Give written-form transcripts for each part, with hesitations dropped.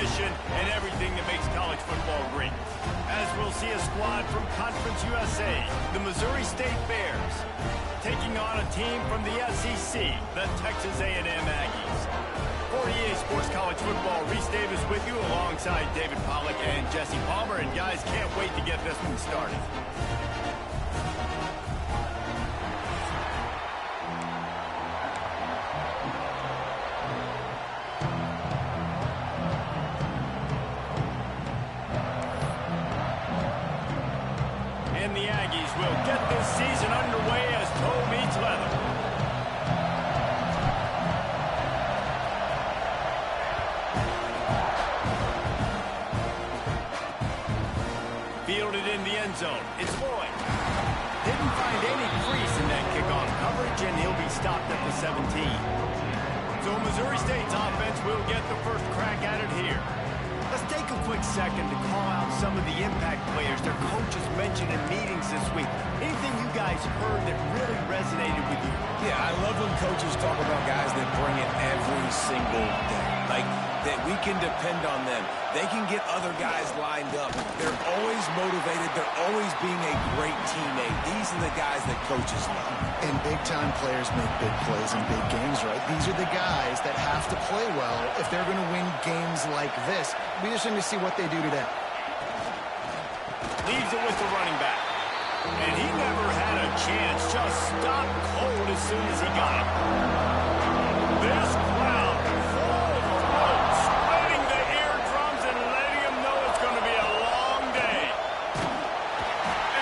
tradition, and everything that makes college football great. As we'll see a squad from Conference USA, the Missouri State Bears, taking on a team from the SEC, the Texas A&M Aggies. For EA Sports College Football, Reese Davis with you alongside David Pollack and Jesse Palmer. And guys, can't wait to get this one started. And the Aggies will get this season underway as toe meets leather. Fielded in the end zone. It's Lloyd. Didn't find any crease in that kickoff coverage, and he'll be stopped at the 17. So Missouri State's offense will get the first crack at it here. Let's take a quick second to call out some of the impact players their coaches mentioned in meetings this week. Anything you guys heard that really resonated with you? Yeah, I love when coaches talk about guys that bring it every single day. Like, that we can depend on them. They can get other guys lined up. They're always motivated. They're always being a great teammate. These are the guys that coaches love. And big-time players make big plays in big games, right? These are the guys that have to play well if they're going to win games like this. We just need to see what they do today. Leaves it with the running back. And he never had a chance. Just stopped cold as soon as he got it. This crowd full throat, sweating the eardrums and letting him know it's going to be a long day.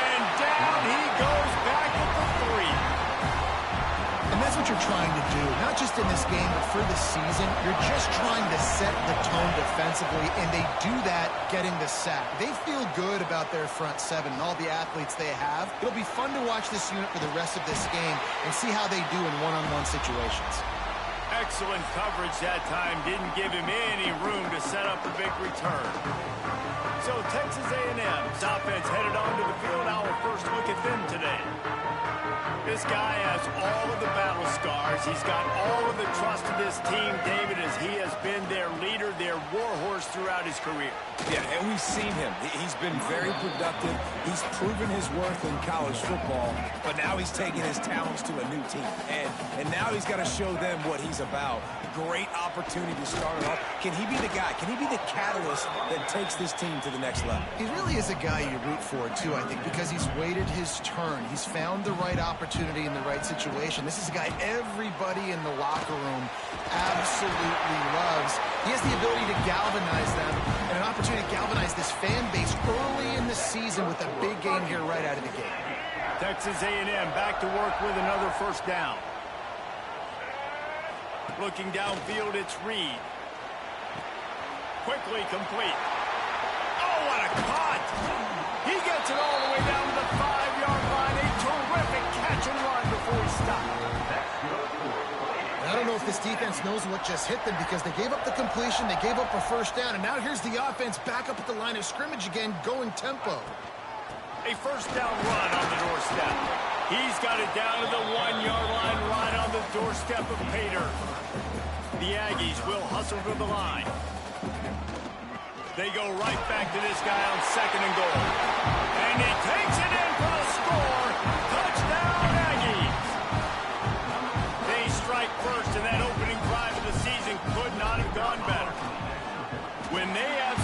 And down he goes back at the 3. And that's what you're trying to do, not just in this game, but for the season. You're just trying to set the tone defensively, and they do that getting the sack. They feel good about their front seven and all the athletes they have. It'll be fun to watch this unit for the rest of this game and see how they do in one-on-one situations. Excellent coverage that time. Didn't give him any room to set up a big return. So Texas A&M's offense headed onto the field. Our first look at them today. This guy has all of the battle scars. He's got all of the trust of this team, David, as he has been their leader, their warhorse throughout his career. Yeah, and we've seen him. He's been very productive. He's proven his worth in college football, but now he's taking his talents to a new team. And now he's got to show them what he's about. Great opportunity to start it off. Can he be the guy? Can he be the catalyst that takes this team to the next level? He really is a guy you root for, too, I think, because he's waited his turn. He's found the right opportunity in the right situation. This is a guy everybody in the locker room absolutely loves. He has the ability to galvanize them and an opportunity to galvanize this fan base early in the season with a big game here right out of the gate. Texas A&M back to work with another first down. Looking downfield, it's Reed. Quickly complete. Oh, what a cut! He gets it all the way down to the 5-yard line. A terrific catch and run before he stopped. I don't know if this defense knows what just hit them because they gave up the completion, they gave up a first down, and now here's the offense back up at the line of scrimmage again, going tempo. A first down run on the doorstep. He's got it down to the 1-yard line right on the doorstep of Pater. The Aggies will hustle to the line. They go right back to this guy on 2nd and goal. And he takes it in for the score. Touchdown, Aggies. They strike first, and that opening drive of the season could not have gone better. When they have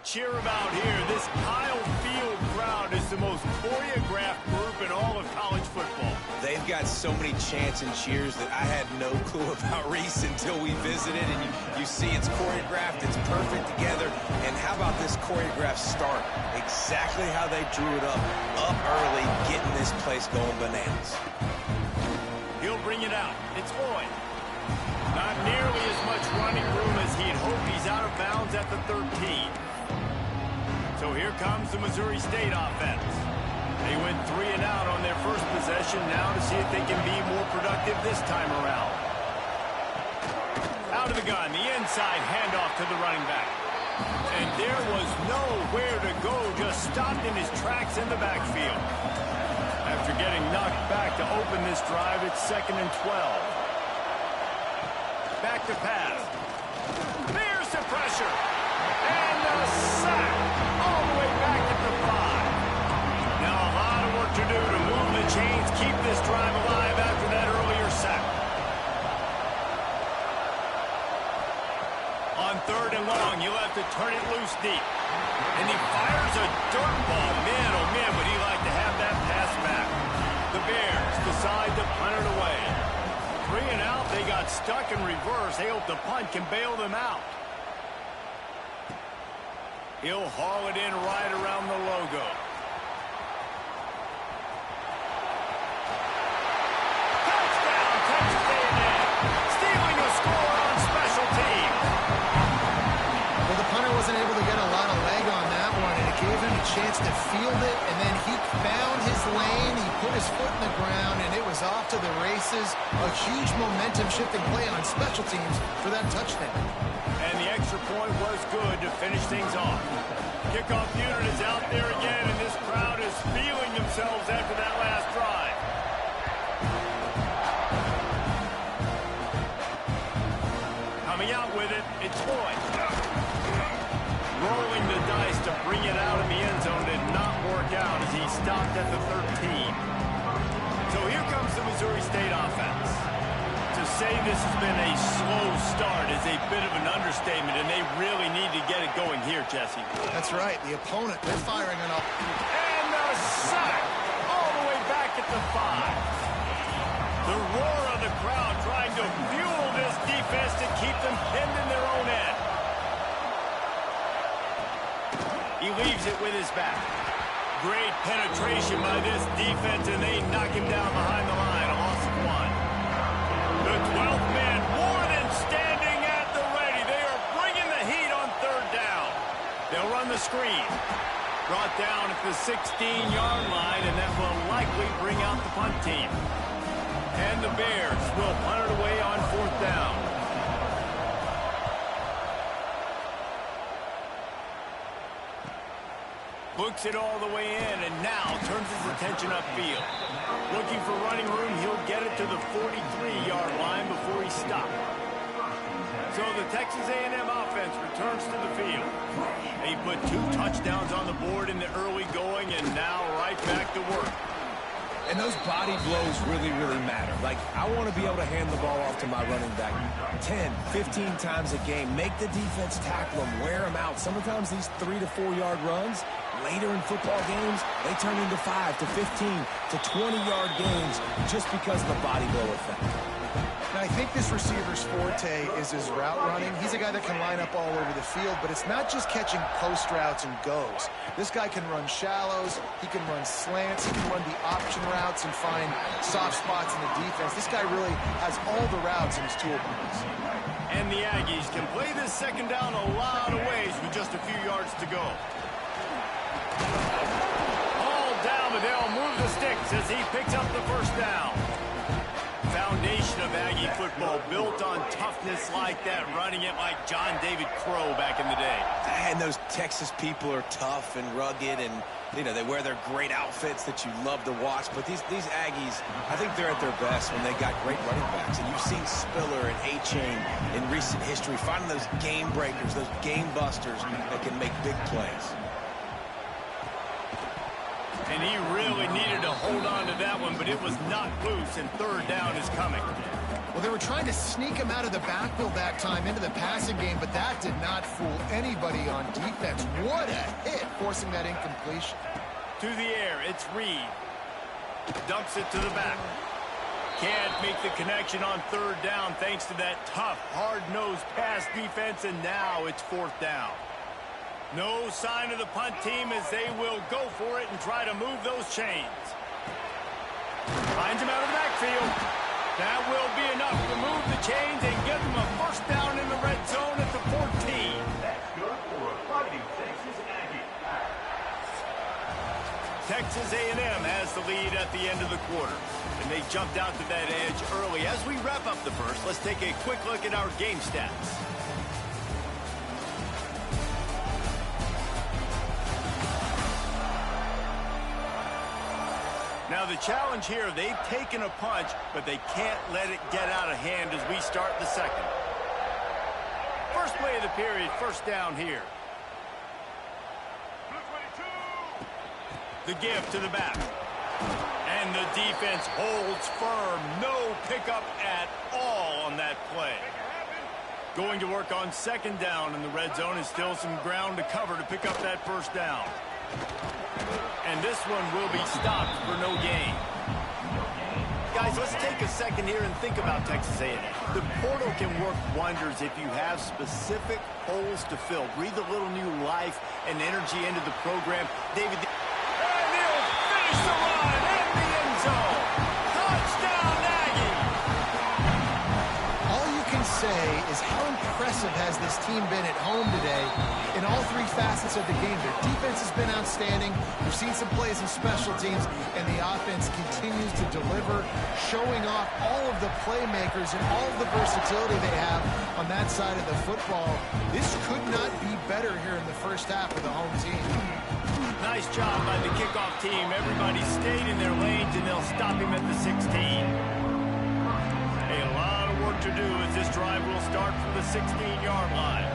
cheer about here. This Kyle Field crowd is the most choreographed group in all of college football. They've got so many chants and cheers that I had no clue about Reese until we visited. And you see it's choreographed, it's perfect together. And how about this choreographed start? Exactly how they drew it up early, getting this place going bananas. He'll bring it out. It's Boyd. Not nearly as much running room as he'd hoped. He's out of bounds at the 13. So here comes the Missouri State offense. They went 3 and out on their first possession. Now to see if they can be more productive this time around. Out of the gun, the inside handoff to the running back. And there was nowhere to go, just stopped in his tracks in the backfield. After getting knocked back to open this drive, it's 2nd and 12. Back to pass. There's the pressure. And the sack. All the way back at the 5. Now a lot of work to do to move the chains, keep this drive alive after that earlier sack. On 3rd and long, you'll have to turn it loose deep. And he fires a dirt ball. Man, oh man, would he like to have that pass back. The Bears decide to punt it away. 3 and out, they got stuck in reverse. They hope the punt can bail them out. He'll haul it in right around the logo. Touchdown, Texas A&M. Stealing a score on special teams. Well, the punter wasn't able to get a lot of leg on that one, and it gave him a chance to field it, and then he found his lane, he put his foot in the ground, and it was off to the races. A huge momentum-shifting play on special teams for that touchdown. And the extra point was good to finish things off. Kickoff unit is out there again, and this crowd is feeling themselves after that last drive. Coming out with it, it's Boyd. Rolling the dice to bring it out in the end zone did not work out as he stopped at the 13. So here comes the Missouri State offense. To say this has been a slow start is a bit of an understatement, and they really need to get it going here, Jesse. That's right. The opponent, they're firing on all. And a sack all the way back at the 5. The roar of the crowd trying to fuel this defense to keep them pinned in their own end. He leaves it with his back. Great penetration by this defense, and they knock him down behind the line. A loss of 1. The 12th man more than standing at the ready. They are bringing the heat on 3rd down. They'll run the screen. Brought down at the 16-yard line, and that will likely bring out the punt team. And the Bears will punt it away on 4th down. Books it all the way in, and now turns his attention upfield. Looking for running room, he'll get it to the 43-yard line before he stopped. So the Texas A&M offense returns to the field. They put 2 touchdowns on the board in the early going, and now right back to work. And those body blows really, really matter. Like, I want to be able to hand the ball off to my running back 10, 15 times a game. Make the defense tackle them, wear them out. Sometimes these 3 to 4 yard runs, later in football games, they turn into 5 to 15 to 20-yard games just because of the body blow effect. And I think this receiver's forte is his route running. He's a guy that can line up all over the field, but it's not just catching post routes and goes. This guy can run shallows, he can run slants, he can run the option routes and find soft spots in the defense. This guy really has all the routes in his toolbox. And the Aggies can play this 2nd down a lot of ways with just a few yards to go. All down, but they'll move the sticks as he picks up the 1st down. Foundation of Aggie football built on toughness like that, running it like John David Crow back in the day. And those Texas people are tough and rugged, and you know they wear their great outfits that you love to watch. But these Aggies, I think they're at their best when they got great running backs. And you've seen Spiller and A-Chain in recent history finding those game breakers, those game busters that can make big plays. And he really needed to hold on to that one, but it was not loose, and 3rd down is coming. Well, they were trying to sneak him out of the backfield that time into the passing game, but that did not fool anybody on defense. What a hit, forcing that incompletion. To the air, it's Reed. Dumps it to the back. Can't make the connection on third down thanks to that tough, hard-nosed pass defense, and now it's fourth down. No sign of the punt team as they will go for it and try to move those chains. Finds him out of the backfield. That will be enough to move the chains and give them a first down in the red zone at the 14. That's good for a Fighting Texas Aggie. Texas A&M has the lead at the end of the quarter, and they jumped out to that edge early. As we wrap up the first, let's take a quick look at our game stats. Now the challenge here, they've taken a punch, but they can't let it get out of hand as we start the second. First play of the period, first down here. The give to the back. And the defense holds firm. No pickup at all on that play. Going to work on second down in the red zone, and still some ground to cover to pick up that first down. And this one will be stopped for no gain. Guys, let's take a second here and think about Texas A&M. The portal can work wonders if you have specific holes to fill. Breathe a little new life and energy into the program. David, and he'll finish the run in the end zone. Touchdown, Aggie! All you can say is how impressive has this team been at home today in all three facets of the game. Their defense has been outstanding. We've seen some plays in special teams, and the offense continues to deliver, showing off all of the playmakers and all of the versatility they have on that side of the football. This could not be better here in the first half for the home team. Nice job by the kickoff team. Everybody stayed in their lanes, and they'll stop him at the 16. A lot of work to do as this drive will start from the 16-yard line.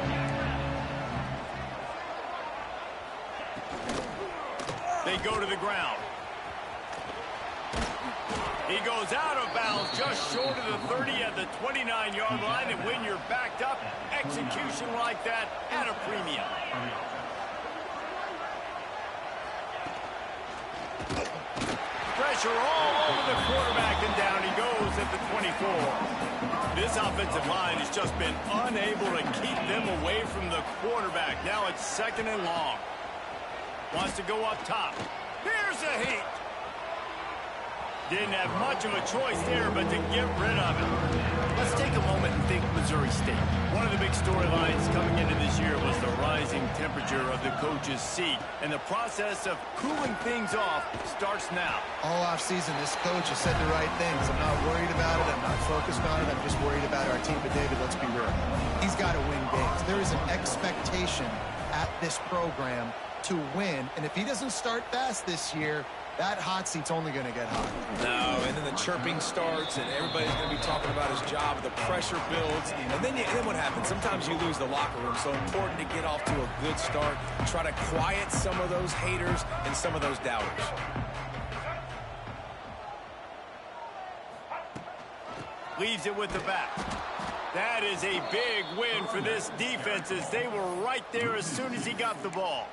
They go to the ground. He goes out of bounds just short of the 30 at the 29-yard line, and when you're backed up, execution like that at a premium. Pressure all over the quarterback, and down he goes at the 24. This offensive line has just been unable to keep them away from the quarterback. Now it's second and long. Wants to go up top. Here's a heat. Didn't have much of a choice there, but to get rid of it. Let's take a moment and think Missouri State. One of the big storylines coming into this year was the rising temperature of the coach's seat. And the process of cooling things off starts now. All offseason, this coach has said the right things. I'm not worried about it. I'm not focused on it. I'm just worried about our team. But, David, let's be real. He's got to win games. There is an expectation at this program to win, and if he doesn't start fast this year, that hot seat's only going to get hot. No, and then the chirping starts, and everybody's going to be talking about his job. The pressure builds, and then what happens? Sometimes you lose the locker room. So important to get off to a good start. Try to quiet some of those haters and some of those doubters. Leaves it with the back. That is a big win for this defense as they were right there as soon as he got the ball.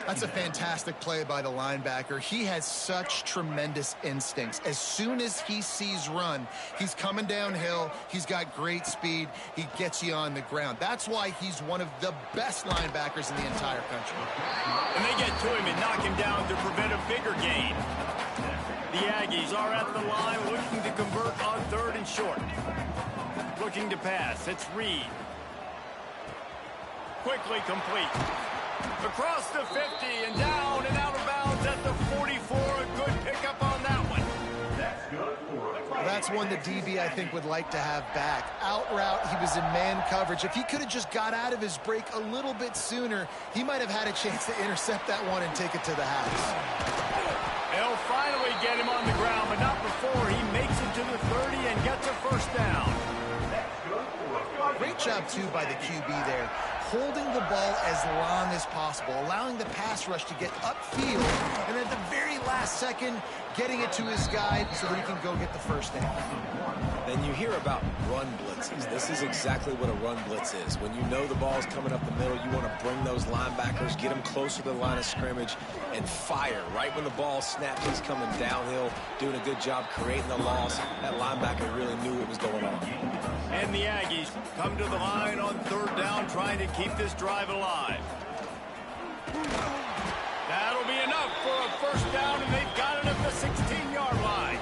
That's a fantastic play by the linebacker. He has such tremendous instincts. As soon as he sees run, he's coming downhill. He's got great speed. He gets you on the ground. That's why he's one of the best linebackers in the entire country. And they get to him and knock him down to prevent a bigger gain. The Aggies are at the line looking to convert on third and short. Looking to pass. It's Reed. Quickly complete. Across the 50 and down and out of bounds at the 44. A good pickup on that one. That's good for Well, that's one the DB, I think, would like to have back. Out route, he was in man coverage. If he could have just got out of his break a little bit sooner, he might have had a chance to intercept that one and take it to the house. They'll finally get him on the ground, but not before he makes it to the 30 and gets a first down. Great job, too, by the QB there, holding the ball as long as possible, allowing the pass rush to get upfield, and at the very last second, getting it to his guy so that he can go get the first down. Then you hear about run blitzes. This is exactly what a run blitz is. When you know the ball's coming up the middle, you want to bring those linebackers, get them closer to the line of scrimmage, and fire. Right when the ball snaps, he's coming downhill, doing a good job creating the loss. That linebacker really knew what was going on. And the Aggies come to the line on third down, trying to keep this drive alive. That'll be enough for a first down, and they've got it at the 16-yard line.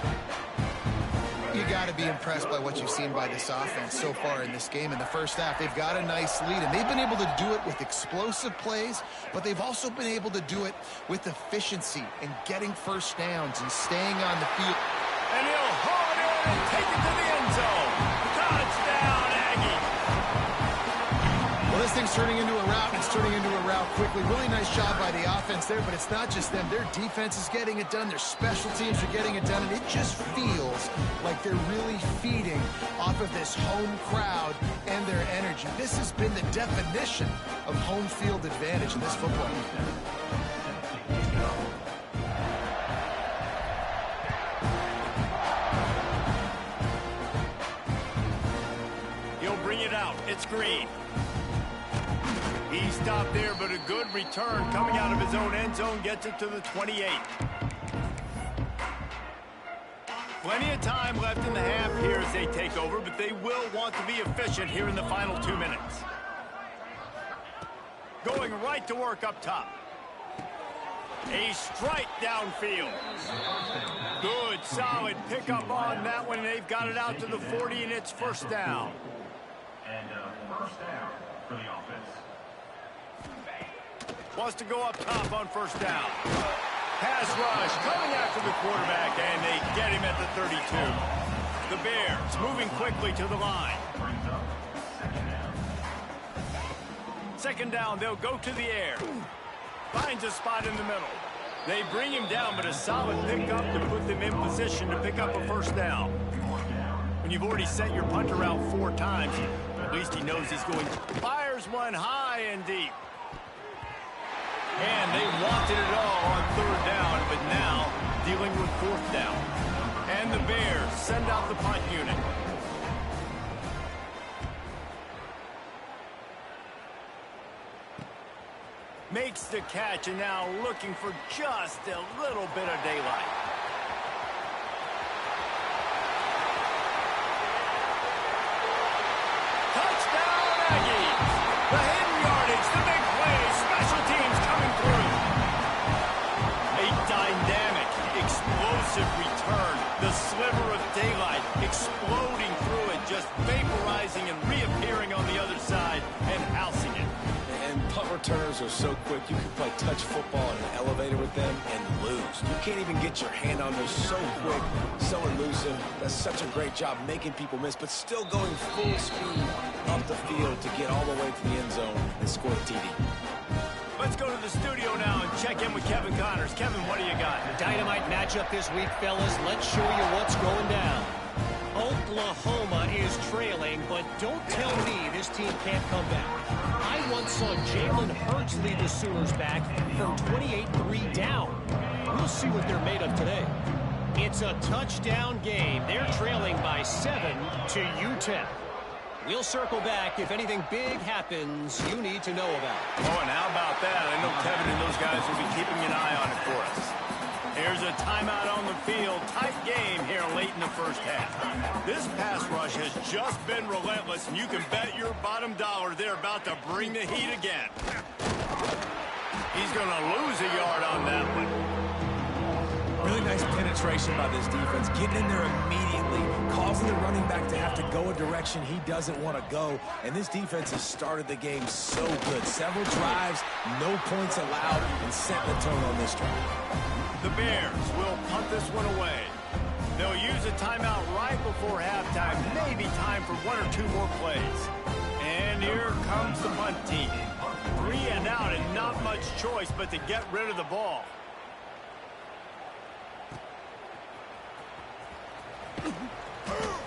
You got to be impressed by what you've seen by this offense so far in this game. In the first half, they've got a nice lead, and they've been able to do it with explosive plays, but they've also been able to do it with efficiency and getting first downs and staying on the field. And he'll haul it in and take it to the end zone. Touchdown, Aggie. Well, this thing's turning into a rout, and it's turning into a rout quickly. Really nice job by the offense there, but it's not just them. Their defense is getting it done. Their special teams are getting it done, and it just feels like they're really feeding off of this home crowd and their energy. This has been the definition of home field advantage in this football game. He'll bring it out. It's Green. He stopped there, but a good return coming out of his own end zone gets it to the 28. Plenty of time left in the half here as they take over, but they will want to be efficient here in the final 2 minutes. Going right to work up top. A strike downfield. Good, solid pickup on that one. They've got it out to the 40, and it's first down. And first down for the offense. Wants to go up top on first down. Pass rush coming after the quarterback, and they get him at the 32. The Bears moving quickly to the line. Second down, they'll go to the air. Finds a spot in the middle. They bring him down, but a solid pickup to put them in position to pick up a first down. When you've already sent your punter out 4 times, at least he knows he's going. Fires one high and deep. And they wanted it all on third down, but now dealing with fourth down. And the Bears send out the punt unit. Makes the catch, and now looking for just a little bit of daylight. Touchdown, Aggies! The hidden yardage, the big play, special teams coming through. A dynamic, explosive return. The sliver of daylight exploding through it, just vaporizing and reappearing on the other side and housing it. And punt returners are so quick, you can play touch football in an elevator with them and lose. You can't even get your hand on those, so quick, so elusive. That's such a great job making people miss, but still going full speed up the field to get all the way to the end zone and score the TD. Let's go to the studio now and check in with Kevin Connors. Kevin, what do you got? Dynamite matchup this week, fellas. Let's show you what's going down. Oklahoma is trailing, but don't tell me this team can't come back. I once saw Jalen Hurts lead the Sooners back from 28-3 down. We'll see what they're made of today. It's a touchdown game. They're trailing by 7 to UTEP. We'll circle back if anything big happens you need to know about. Oh, and how about that? I know Kevin and those guys will be keeping an eye on it for us. Here's a timeout on the field. Tight game here late in the first half. This pass rush has just been relentless, and you can bet your bottom dollar they're about to bring the heat again. He's going to lose a yard on that one. Really nice penetration by this defense, getting in there immediately, causing the running back to have to go a direction he doesn't want to go. And this defense has started the game so good. Several drives, no points allowed, and set the tone on this drive. The Bears will punt this one away. They'll use a timeout right before halftime. Maybe time for 1 or 2 more plays. And here comes the punt team. 3 and out, and not much choice but to get rid of the ball.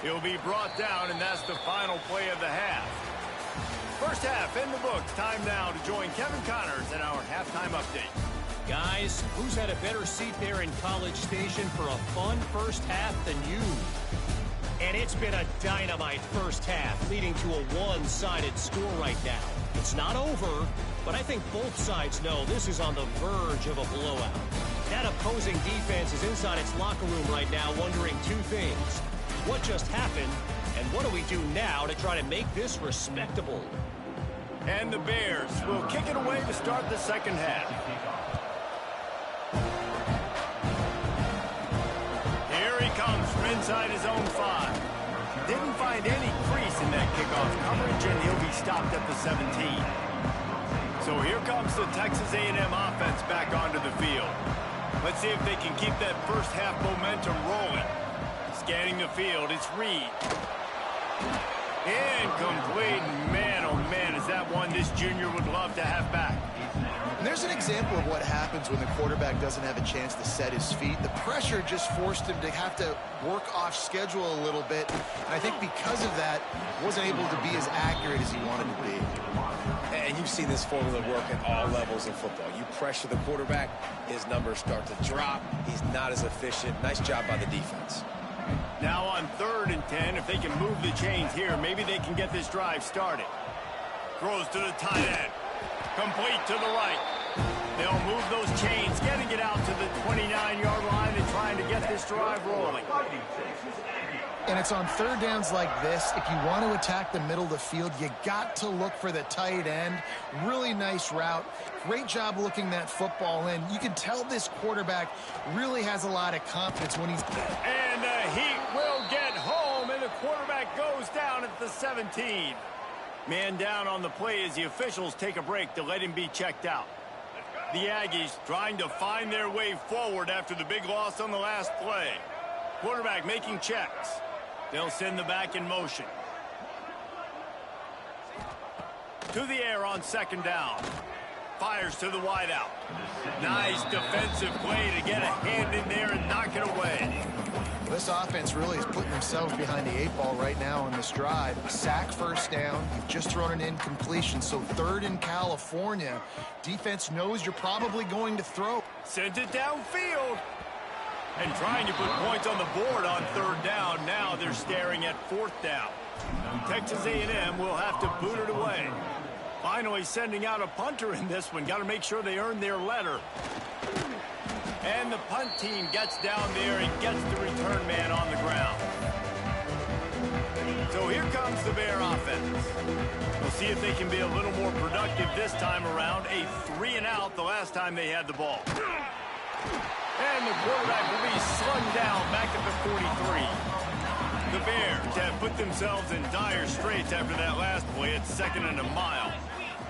He'll be brought down, and that's the final play of the half. First half in the books. Time now to join Kevin Connors in our halftime update. Guys, who's had a better seat there in College Station for a fun first half than you? And it's been a dynamite first half, leading to a one-sided score right now. It's not over, but I think both sides know this is on the verge of a blowout. That opposing defense is inside its locker room right now wondering two things. What just happened, and what do we do now to try to make this respectable? And the Bears will kick it away to start the second half. Here he comes from inside his own 5. Didn't find any crease in that kickoff coverage, and he'll be stopped at the 17. So here comes the Texas A&M offense back onto the field. Let's see if they can keep that first half momentum rolling. Scanning the field, it's Reed. Incomplete. Man, oh man, is that one this junior would love to have back. And there's an example of what happens when the quarterback doesn't have a chance to set his feet. The pressure just forced him to have to work off schedule a little bit. And I think because of that, wasn't able to be as accurate as he wanted to be. And you've seen this formula work at all levels of football. You pressure the quarterback, his numbers start to drop. He's not as efficient. Nice job by the defense. Now on 3rd and 10, if they can move the chains here, maybe they can get this drive started. Throws to the tight end. Complete to the right. They'll move those chains, getting it out to the 29-yard line and trying to get this drive rolling. And it's on third downs like this. If you want to attack the middle of the field, you got to look for the tight end. Really nice route. Great job looking that football in. You can tell this quarterback really has a lot of confidence when he's... And the Heat will get home, and the quarterback goes down at the 17. Man down on the play as the officials take a break to let him be checked out. The Aggies trying to find their way forward after the big loss on the last play. Quarterback making checks. They'll send the back in motion. To the air on 2nd down. Fires to the wideout. Nice defensive play to get a hand in there and knock it away. This offense really is putting themselves behind the 8 ball right now on this drive. Sack first down. You've just thrown an incompletion, so 3rd in California. Defense knows you're probably going to throw. Sent it downfield. And trying to put points on the board on 3rd down. Now they're staring at 4th down. Texas A&M will have to boot it away. Finally sending out a punter in this one. Got to make sure they earn their letter. And the punt team gets down there and gets the return man on the ground. So here comes the Bear offense. We'll see if they can be a little more productive this time around. A 3-and-out the last time they had the ball. And the quarterback will be slung down back at the 43. The Bears have put themselves in dire straits after that last play at 2nd and a mile.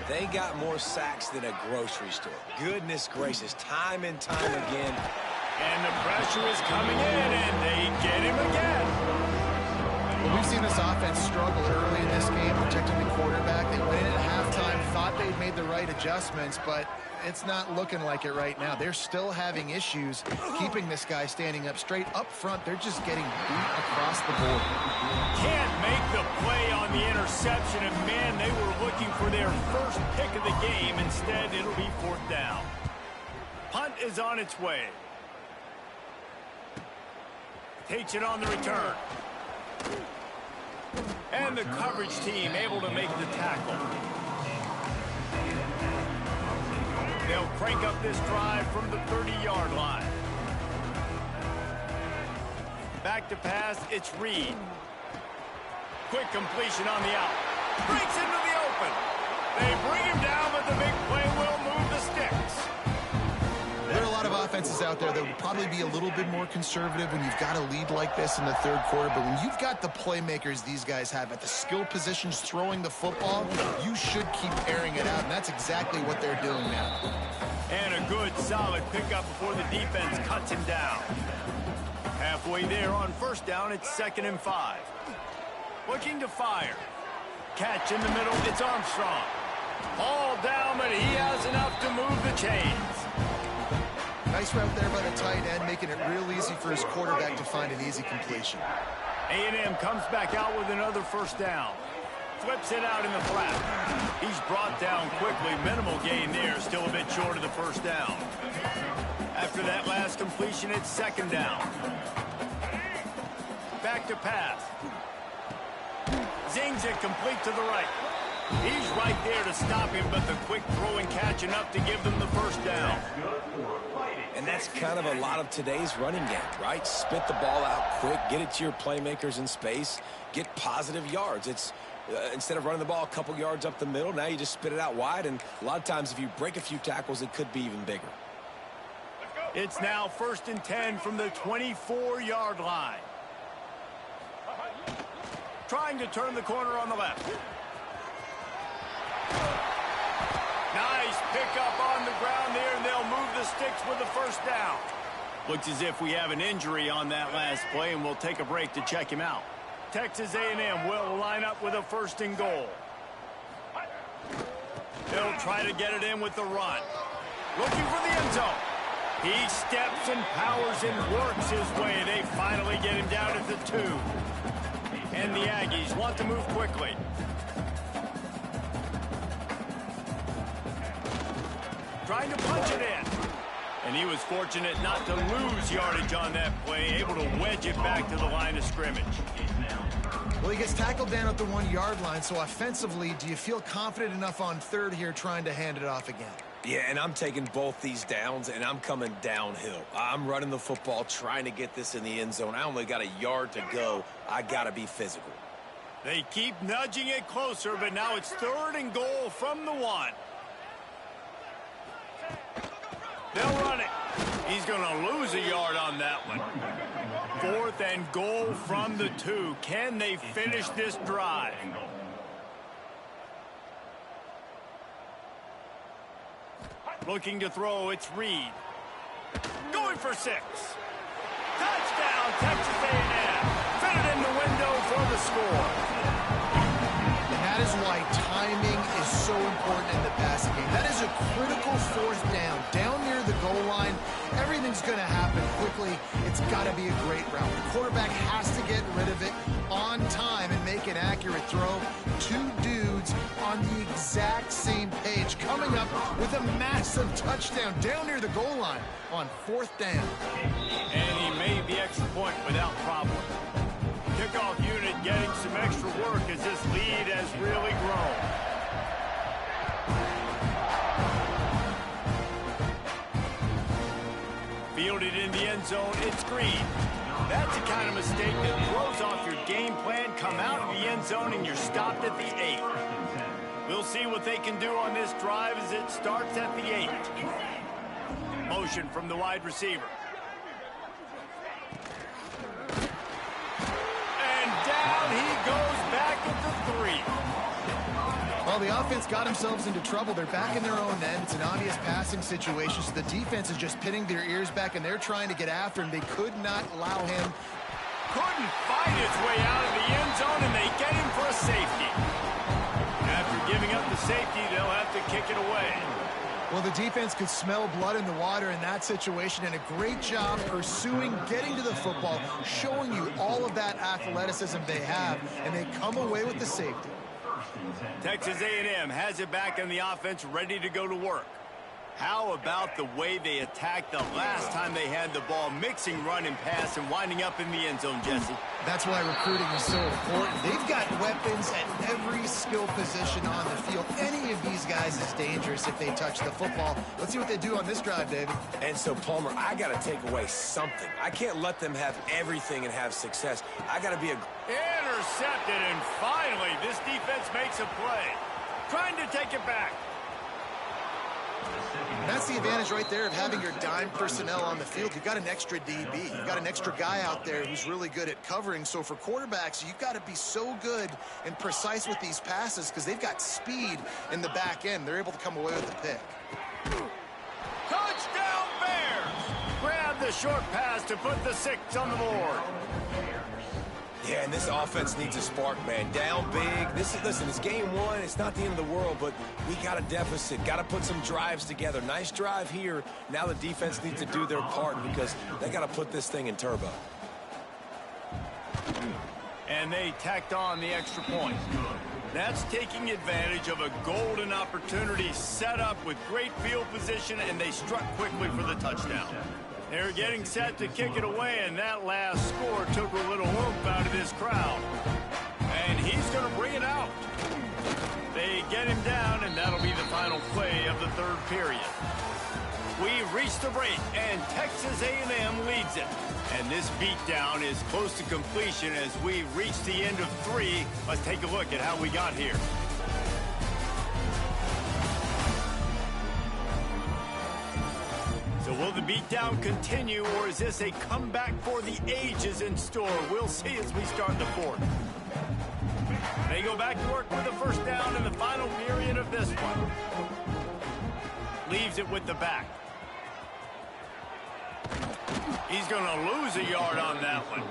They got more sacks than a grocery store. Goodness gracious, time and time again. And the pressure is coming in, and they get him again. Well, we've seen this offense struggle early in this game, protecting the quarterback. They went in at halftime, thought they'd made the right adjustments, but it's not looking like it right now. They're still having issues keeping this guy standing up straight. Up front, they're just getting beat across the board. Can't make the play on the interception, and man, they were looking for their first pick of the game. Instead, it'll be 4th down. Punt is on its way. Takes it on the return. And the coverage team able to make the tackle. They'll crank up this drive from the 30-yard line. Back to pass, it's Reed. Quick completion on the out. Breaks into the open. They bring him down, but the big play will move the sticks. There are a lot of offenses out there that would probably be a little bit more conservative when you've got a lead like this in the 3rd quarter. But when you've got the playmakers these guys have at the skill positions throwing the football, you should keep airing it out. And that's exactly what they're doing now. And a good, solid pickup before the defense cuts him down. Halfway there on 1st down, it's 2nd and 5. Looking to fire. Catch in the middle, it's Armstrong. All down, but he has enough to move the chains. Nice route there by the tight end, making it real easy for his quarterback to find an easy completion. A&M comes back out with another 1st down. Flips it out in the flat. He's brought down quickly. Minimal gain there, still a bit short of the 1st down. After that last completion, it's 2nd down. Back to pass. Zings it complete to the right. He's right there to stop him, but the quick throw and catching up to give them the first down. And that's kind of a lot of today's running game, right? Spit the ball out quick, get it to your playmakers in space, get positive yards. It's instead of running the ball a couple yards up the middle, now you just spit it out wide, and a lot of times if you break a few tackles, it could be even bigger. It's now 1st and 10 from the 24-yard line. Trying to turn the corner on the left. Nice pickup on the ground there, and they'll move the sticks with the first down. Looks as if we have an injury on that last play, and we'll take a break to check him out. Texas A&M will line up with a 1st and goal. They'll try to get it in with the run. Looking for the end zone. He steps and powers and works his way. They finally get him down at the 2. And the Aggies want to move quickly. Trying to punch it in. And he was fortunate not to lose yardage on that play, able to wedge it back to the line of scrimmage. Well, he gets tackled down at the 1-yard line, so offensively, do you feel confident enough on 3rd here trying to hand it off again? Yeah, and I'm taking both these downs, and I'm coming downhill. I'm running the football, trying to get this in the end zone. I only got a yard to go. I got to be physical. They keep nudging it closer, but now it's 3rd and goal from the 1. They'll run it. He's going to lose a yard on that one. 4th and goal from the 2. Can they finish this drive? Looking to throw, it's Reed. Going for 6. Touchdown, Texas A&M. Fitted in the window for the score. And that is why timing is so important in the passing game. That is a critical 4th down. Down near the goal line, everything's going to happen quickly. It's got to be a great route. The quarterback has to get rid of it on time and make an accurate throw. 2 dudes on the exact same page, coming up with a massive touchdown down near the goal line on 4th down. And he made the extra point without problem. Kickoff unit getting some extra work as this lead has really grown. Fielded in the end zone, it's Green. That's the kind of mistake that throws off your game plan. Come out of the end zone and you're stopped at the 8. We'll see what they can do on this drive as it starts at the 8. Motion from the wide receiver. And down he goes back at the 3. Well, the offense got themselves into trouble. They're back in their own end. It's an obvious passing situation, so the defense is just pinning their ears back, and they're trying to get after him. They could not allow him. Couldn't fight his way out of the end zone, and they get him for a safety. After giving up the safety, they'll have to kick it away. Well, the defense could smell blood in the water in that situation, and a great job pursuing, getting to the football, showing you all of that athleticism they have, and they come away with the safety. Texas A&M has it back in the offense, ready to go to work. How about the way they attacked the last time they had the ball, mixing run and pass and winding up in the end zone, Jesse? That's why recruiting is so important. They've got weapons at every skill position on the field. Any of these guys is dangerous if they touch the football. Let's see what they do on this drive, David. And so, Palmer, I got to take away something. I can't let them have everything and have success. I got to be a... Intercepted, and finally, this defense makes a play. Trying to take it back. And that's the advantage right there of having your dime personnel on the field. You've got an extra DB. You've got an extra guy out there who's really good at covering. So for quarterbacks, you've got to be so good and precise with these passes because they've got speed in the back end. They're able to come away with the pick. Touchdown Bears! Grab the short pass to put the 6 on the board. Yeah, and this offense needs a spark, man. Down big. Listen, it's game 1. It's not the end of the world, but we got a deficit. Got to put some drives together. Nice drive here. Now the defense needs to do their part because they got to put this thing in turbo. And they tacked on the extra point. That's taking advantage of a golden opportunity set up with great field position, and they struck quickly for the touchdown. They're getting set to kick it away, and that last score took a little oomph out of this crowd. And he's going to bring it out. They get him down, and that'll be the final play of the third period. We've reached the break, and Texas A&M leads it. And this beatdown is close to completion as we reach the end of 3. Let's take a look at how we got here. So will the beatdown continue, or is this a comeback for the ages in store? We'll see as we start the fourth. They go back to work with the first down in the final period of this one. Leaves it with the back. He's going to lose a yard on that one.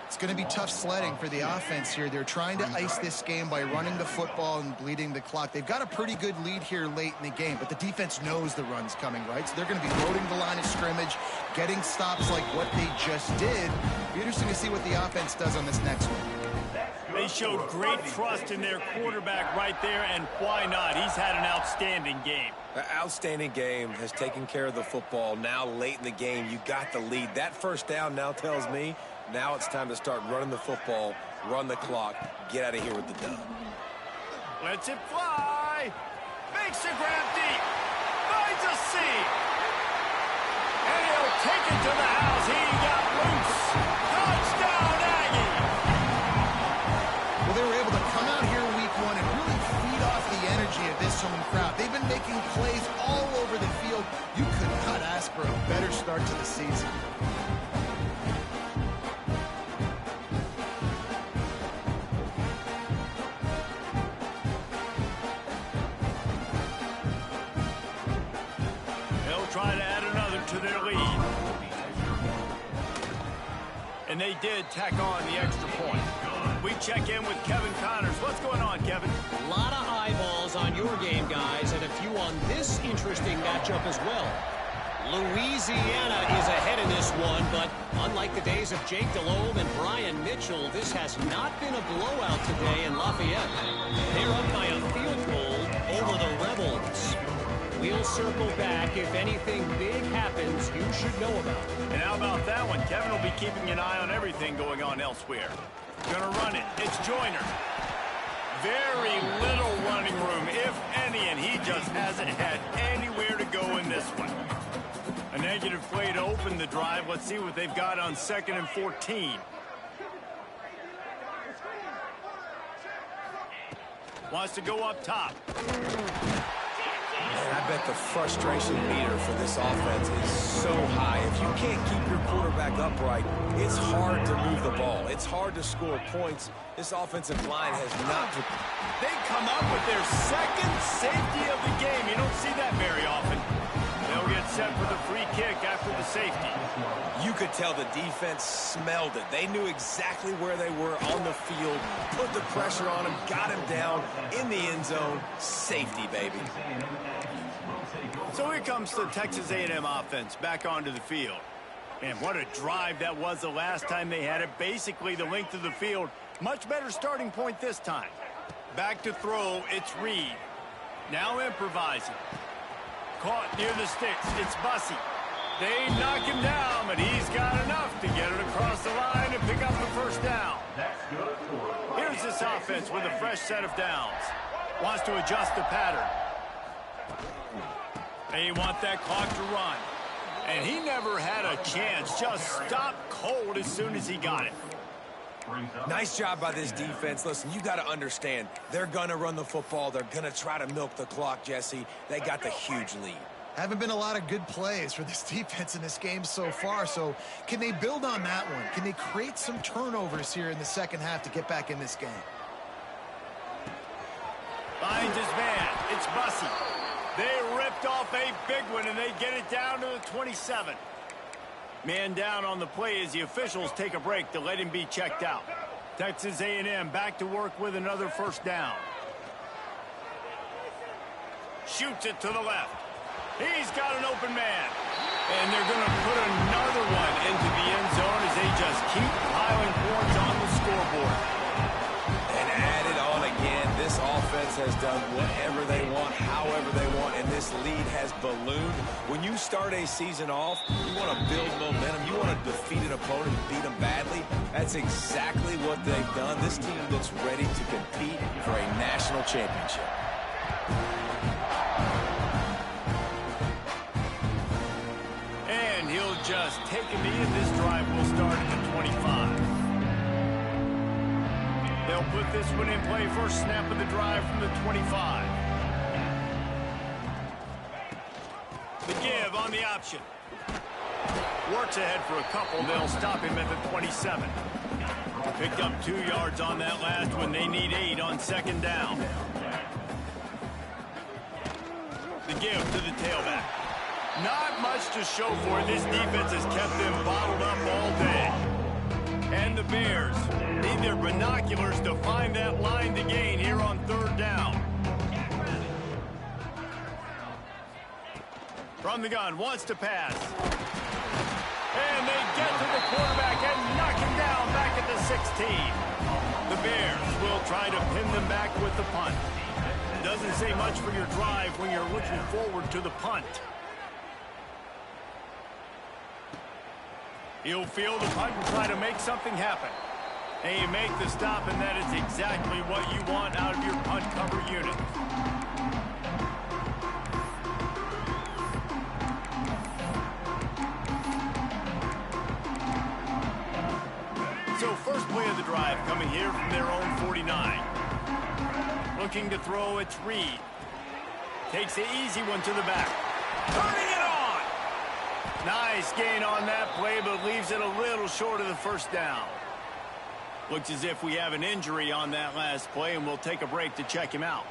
It's going to be tough sledding for the offense here. They're trying to ice this game by running the football and bleeding the clock. They've got a pretty good lead here late in the game, but the defense knows the run's coming, right? So they're going to be loading the line of scrimmage, getting stops like what they just did. Be interesting to see what the offense does on this next one. They showed great trust in their quarterback right there, and why not? He's had an outstanding game. An outstanding game, has taken care of the football. Now late in the game, you got the lead. That first down now tells me now it's time to start running the football, run the clock, get out of here with the dub. Lets it fly. Makes a grab deep. Finds a seam. And he'll take it to the house. He got loose. Touchdown, Aggie. Well, they were able to come out here in week 1 and really feed off the energy of this home crowd. They've been making plays all over the field. You could not ask for a better start to the season. Try to add another to their lead. And they did tack on the extra point. We check in with Kevin Connors. What's going on, Kevin? A lot of eyeballs on your game, guys, and a few on this interesting matchup as well. Louisiana is ahead in this one, but unlike the days of Jake Delhomme and Brian Mitchell, this has not been a blowout today in Lafayette. They're up by a field goal over the Rebels. We'll circle back. If anything big happens, you should know about it. And how about that one? Kevin will be keeping an eye on everything going on elsewhere. Gonna run it. It's Joyner. Very little running room, if any, and he just hasn't had anywhere to go in this one. A negative play to open the drive. Let's see what they've got on 2nd and 14. Wants to go up top. And I bet the frustration meter for this offense is so high. If you can't keep your quarterback upright, it's hard to move the ball. It's hard to score points. This offensive line has not... They come up with their second safety of the game. You don't see that very often. They'll get set for the free kick after the safety. You could tell the defense smelled it. They knew exactly where they were on the field, put the pressure on him, got him down in the end zone. Safety, baby. So here comes the Texas A&M offense back onto the field. And what a drive that was the last time they had it. Basically the length of the field. Much better starting point this time. Back to throw, it's Reed. Now improvising. Caught near the sticks, it's Bussey. They knock him down, but he's got enough to get it across the line and pick up the first down. Here's this offense with a fresh set of downs. Wants to adjust the pattern. They want that clock to run. And he never had a chance. Just stopped cold as soon as he got it. Nice job by this defense. Listen, you got to understand, they're going to run the football. They're going to try to milk the clock, Jesse. They got the huge lead. Haven't been a lot of good plays for this defense in this game so far, so can they build on that one? Can they create some turnovers here in the second half to get back in this game? Finds his man. It's Bussey. They ripped off a big one, and they get it down to the 27. Man down on the play as the officials take a break to let him be checked out. Texas A&M back to work with another first down. Shoots it to the left. He's got an open man. And they're going to put another one into the end zone as they just keep piling points on the scoreboard. And add it on again. This offense has done whatever they want, however they want, and this lead has ballooned. When you start a season off, you want to build momentum. You want to defeat an opponent and beat them badly. That's exactly what they've done. This team looks ready to compete for a national championship. And he'll just take a knee, and this drive will start at the 25. They'll put this one in play. First snap of the drive from the 25. The give on the option. Works ahead for a couple. They'll stop him at the 27. Picked up 2 yards on that last one. They need 8 on second down. The give to the tailback. Not much to show for it. This defense has kept them bottled up all day. And the Bears need their binoculars to find that line to gain here on third down. From the gun, wants to pass. And they get to the quarterback and knock him down back at the 16. The Bears will try to pin them back with the punt. Doesn't say much for your drive when you're looking forward to the punt. He'll field the punt and try to make something happen. And you make the stop, and that is exactly what you want out of your punt cover unit. So first play of the drive coming here from their own 49. Looking to throw, it's Reed. Takes the easy one to the back. Turning it on! Nice gain on that play, but leaves it a little short of the first down. Looks as if we have an injury on that last play, and we'll take a break to check him out.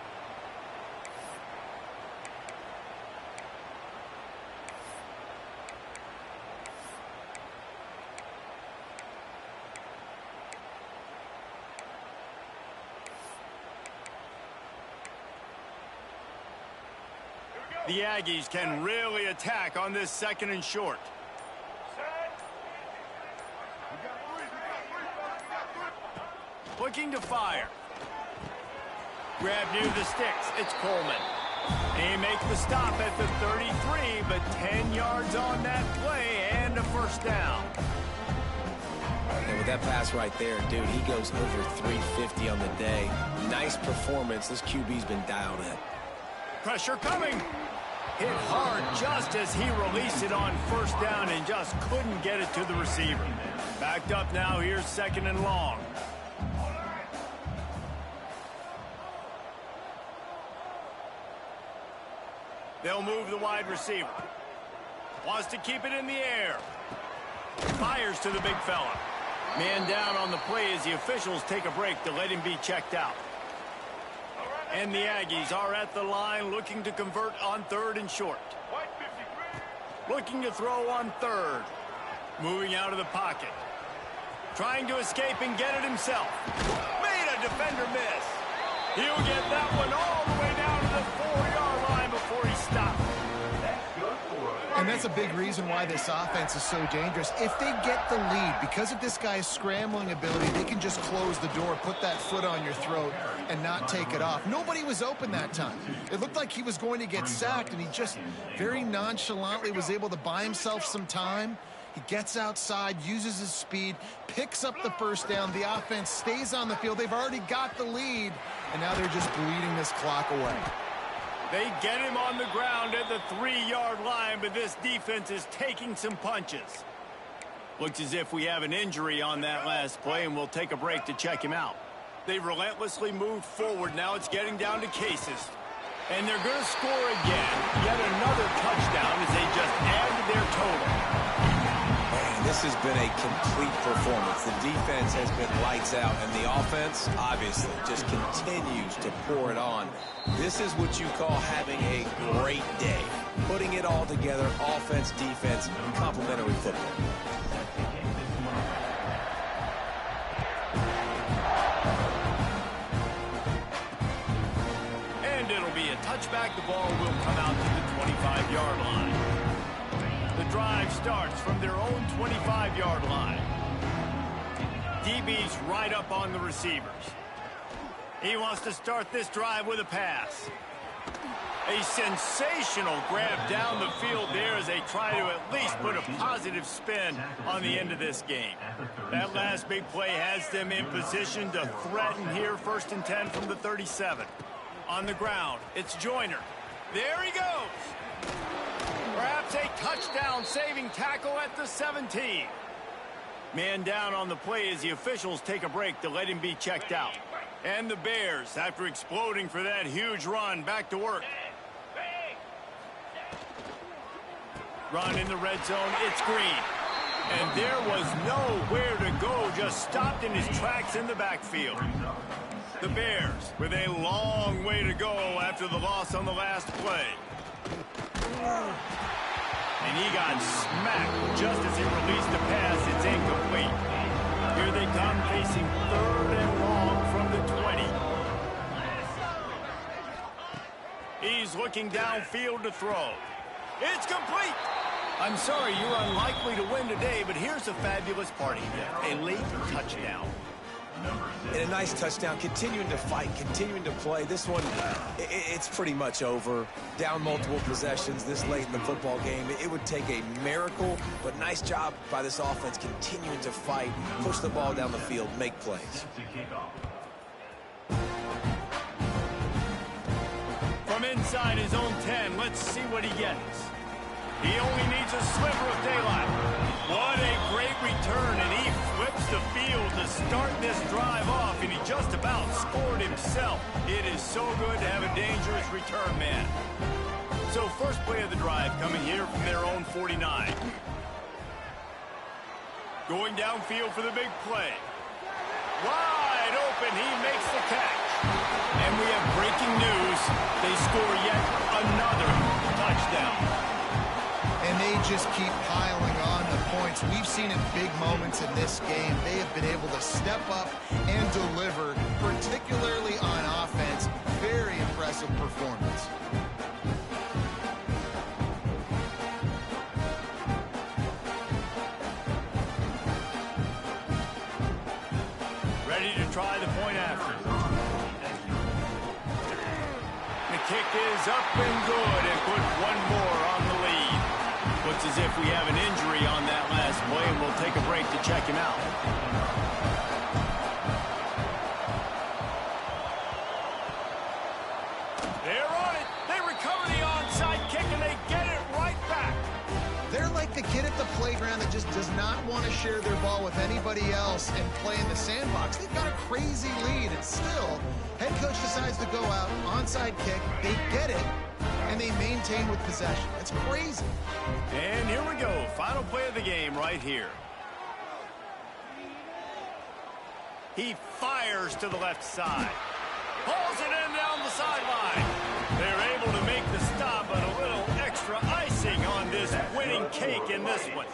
The Aggies can really attack on this second and short. Looking to fire. Grab near the sticks. It's Coleman. He makes the stop at the 33, but 10 yards on that play and a first down. And with that pass right there, dude, he goes over 350 on the day. Nice performance. This QB's been dialed in. Pressure coming. Hit hard just as he released it on first down and just couldn't get it to the receiver. Backed up now. Here's second and long. They'll move the wide receiver. Wants to keep it in the air. Fires to the big fella. Man down on the play as the officials take a break to let him be checked out. And the Aggies are at the line looking to convert on third and short. Looking to throw on third. Moving out of the pocket. Trying to escape and get it himself. Made a defender miss. He'll get that one all the way down to the 4-yard line before he stops. And that's a big reason why this offense is so dangerous. If they get the lead, because of this guy's scrambling ability, they can just close the door, put that foot on your throat, and not take it off. Nobody was open that time. It looked like he was going to get sacked, and he just very nonchalantly was able to buy himself some time. He gets outside, uses his speed, picks up the first down. The offense stays on the field. They've already got the lead, and now they're just bleeding this clock away. They get him on the ground at the 3-yard line, but this defense is taking some punches. Looks as if we have an injury on that last play, and we'll take a break to check him out. They've relentlessly moved forward. Now it's getting down to cases. And they're going to score again. Yet another touchdown as they just added their total. This has been a complete performance. The defense has been lights out, and the offense, obviously, just continues to pour it on. This is what you call having a great day. Putting it all together, offense, defense, complementary football. And it'll be a touchback. The ball will come out to the 25-yard line. The drive starts from their own 25-yard line. DB's right up on the receivers. He wants to start this drive with a pass. A sensational grab down the field there as they try to at least put a positive spin on the end of this game. That last big play has them in position to threaten here, 1st and 10 from the 37. On the ground, it's Joyner. There he goes. Perhaps a touchdown-saving tackle at the 17. Man down on the play as the officials take a break to let him be checked out. And the Bears, after exploding for that huge run, back to work. Run in the red zone, it's Green. And there was nowhere to go, just stopped in his tracks in the backfield. The Bears with a long way to go after the loss on the last play. And he got smacked just as he released the pass. It's incomplete. Here they come facing 3rd and long from the 20. He's looking downfield to throw. It's complete. I'm sorry, you're unlikely to win today, but here's a fabulous party gift. A late touchdown. And a nice touchdown, continuing to fight, continuing to play. This one, it's pretty much over. Down multiple possessions this late in the football game. It would take a miracle, but nice job by this offense continuing to fight, push the ball down the field, make plays. From inside his own 10, let's see what he gets. He only needs a sliver of daylight. What a great return, and he flips the field to start this drive off, and he just about scored himself. It is so good to have a dangerous return man. So first play of the drive coming here from their own 49. Going downfield for the big play. Wide open, he makes the catch. And we have breaking news. They score yet another touchdown. And they just keep piling on the points. We've seen in big moments in this game, they have been able to step up and deliver, particularly on offense. Very impressive performance. Ready to try the point after. The kick is up and good, and put one more on the lead. Looks as if we have an injury on that last play, and we'll take a break to check him out. They're on it. They recover the onside kick, and they get it right back. They're like the kid at the playground that just does not want to share their ball with anybody else and play in the sandbox. They've got a crazy lead, and still, head coach decides to go out, onside kick, they get it, and they maintain with possession. It's crazy. And here we go. Final play of the game right here. He fires to the left side. Pulls it in down the sideline. They're able to make the stop, but a little extra icing on this winning cake in this one.